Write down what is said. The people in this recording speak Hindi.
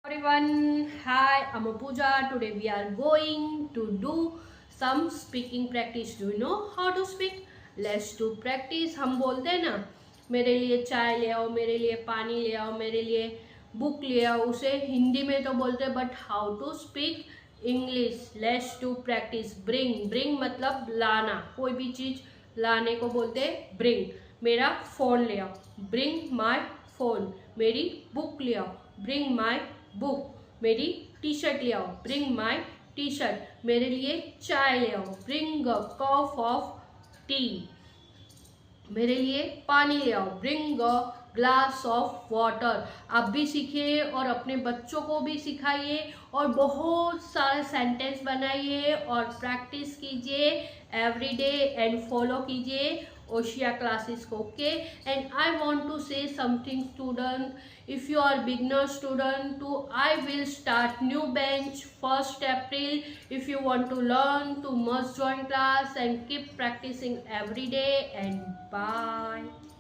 Everyone, hi, I'm Pooja. Today we are going to do some speaking practice. Do you know how to speak? Let's do practice. हम बोलते हैं ना, मेरे लिए चाय ले आओ, मेरे लिए पानी ले आओ, मेरे लिए बुक ले आओ, उसे हिंदी में तो बोलते हैं, but how to speak English? Let's do practice. Bring मतलब लाना, कोई भी चीज़ लाने को बोलते हैं ब्रिंग. मेरा फ़ोन ले आओ, ब्रिंग माई फ़ोन. मेरी बुक ले आओ, ब्रिंग माई बुक. मेरी टी शर्ट ले आओ, ब्रिंग माई टी शर्ट. मेरे लिए चाय ले आओ, bring a cup of T. मेरे लिए पानी ले आओ, bring a glass of water. आप भी सीखिए और अपने बच्चों को भी सिखाइए और बहुत सारे सेंटेंस बनाइए और प्रैक्टिस कीजिए एवरी डे एंड फॉलो कीजिए ओशिया क्लासेस को. Okay, and I want to say something student. if you are beginner student to I will start new bench 1st April. If you want to learn to must join class and keep practicing every day, and bye.